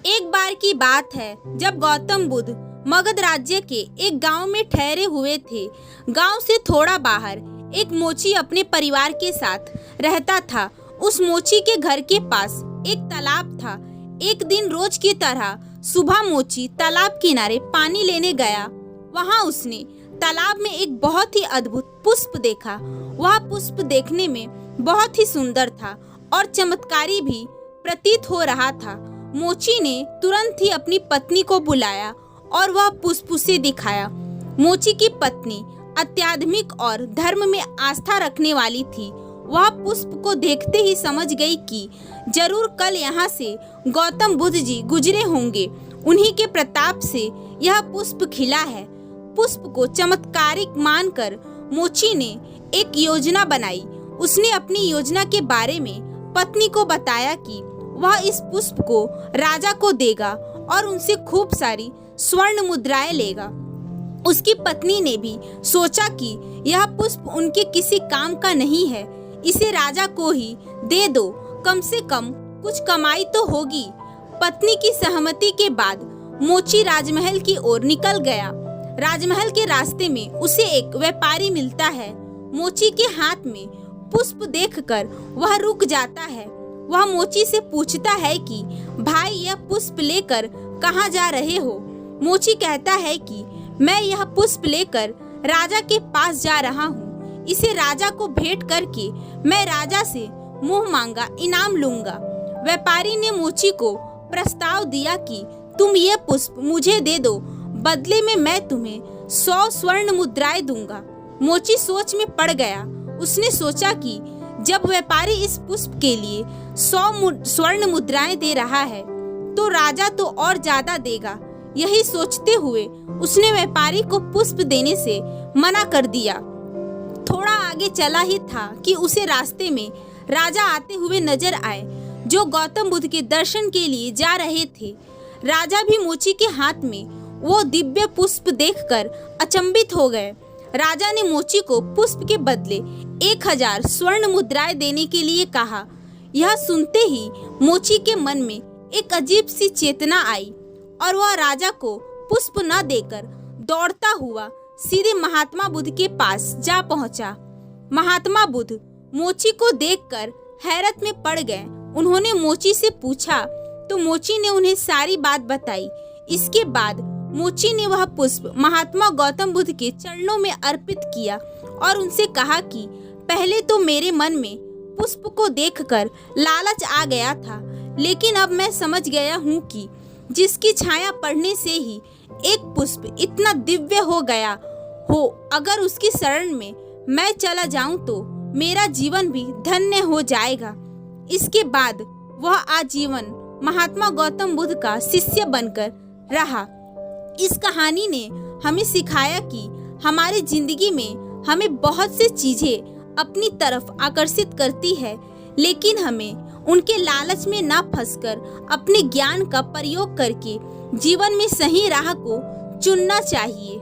एक बार की बात है जब गौतम बुद्ध मगध राज्य के एक गांव में ठहरे हुए थे। गांव से थोड़ा बाहर एक मोची अपने परिवार के साथ रहता था। उस मोची के घर के पास एक तालाब था। एक दिन रोज की तरह सुबह मोची तालाब किनारे पानी लेने गया। वहां उसने तालाब में एक बहुत ही अद्भुत पुष्प देखा। वह पुष्प देखने में बहुत ही सुंदर था और चमत्कारी भी प्रतीत हो रहा था। मोची ने तुरंत ही अपनी पत्नी को बुलाया और वह पुष्प उसे दिखाया। मोची की पत्नी आध्यात्मिक और धर्म में आस्था रखने वाली थी। वह पुष्प को देखते ही समझ गई कि जरूर कल यहाँ से गौतम बुद्ध जी गुजरे होंगे। उन्हीं के प्रताप से यह पुष्प खिला है। पुष्प को चमत्कारिक मानकर मोची ने एक योजना बनाई। उसने अपनी योजना के बारे में पत्नी को बताया कि वह इस पुष्प को राजा को देगा और उनसे खूब सारी स्वर्ण मुद्राएं लेगा। उसकी पत्नी ने भी सोचा कि यह पुष्प उनके किसी काम का नहीं है, इसे राजा को ही दे दो, कम से कम कुछ कमाई तो होगी। पत्नी की सहमति के बाद मोची राजमहल की ओर निकल गया। राजमहल के रास्ते में उसे एक व्यापारी मिलता है। मोची के हाथ में पुष्प देखकर वह रुक जाता है। वह मोची से पूछता है कि भाई, यह पुष्प लेकर कहाँ जा रहे हो? मोची कहता है कि मैं यह पुष्प लेकर राजा के पास जा रहा हूँ। इसे राजा को भेंट करके मैं राजा से मुंह मांगा इनाम लूंगा। व्यापारी ने मोची को प्रस्ताव दिया कि तुम ये पुष्प मुझे दे दो, बदले में मैं तुम्हें 100 स्वर्ण मुद्राएं दूंगा। मोची सोच में पड़ गया। उसने सोचा कि जब व्यापारी इस पुष्प के लिए 100 स्वर्ण मुद्राएं दे रहा है तो राजा तो और ज्यादा देगा। यही सोचते हुए उसने व्यापारी को पुष्प देने से मना कर दिया। थोड़ा आगे चला ही था कि उसे रास्ते में राजा आते हुए नजर आए, जो गौतम बुद्ध के दर्शन के लिए जा रहे थे। राजा भी मोची के हाथ में वो दिव्य पुष्प देखकर अचंभित हो गए। राजा ने मोची को पुष्प के बदले 1000 स्वर्ण मुद्राएं देने के लिए कहा। यह सुनते ही मोची के मन में एक अजीब सी चेतना आई और वह राजा को पुष्प न देकर दौड़ता हुआ सीधे महात्मा बुद्ध के पास जा पहुंचा। महात्मा बुद्ध मोची को देखकर हैरत में पड़ गए। उन्होंने मोची से पूछा तो मोची ने उन्हें सारी बात बताई। इसके बाद मोची ने वह पुष्प महात्मा गौतम बुद्ध के चरणों में अर्पित किया और उनसे कहा कि पहले तो मेरे मन में पुष्प को देखकर लालच आ गया था, लेकिन अब मैं समझ गया हूँ कि जिसकी छाया पड़ने से ही एक पुष्प इतना दिव्य हो गया हो, अगर उसकी शरण में मैं चला जाऊं तो मेरा जीवन भी धन्य हो जाएगा। इसके बाद वह आजीवन महात्मा गौतम बुद्ध का शिष्य बनकर रहा। इस कहानी ने हमें सिखाया कि हमारी जिंदगी में हमें बहुत सी चीजें अपनी तरफ आकर्षित करती है, लेकिन हमें उनके लालच में ना फंसकर अपने ज्ञान का प्रयोग करके जीवन में सही राह को चुनना चाहिए।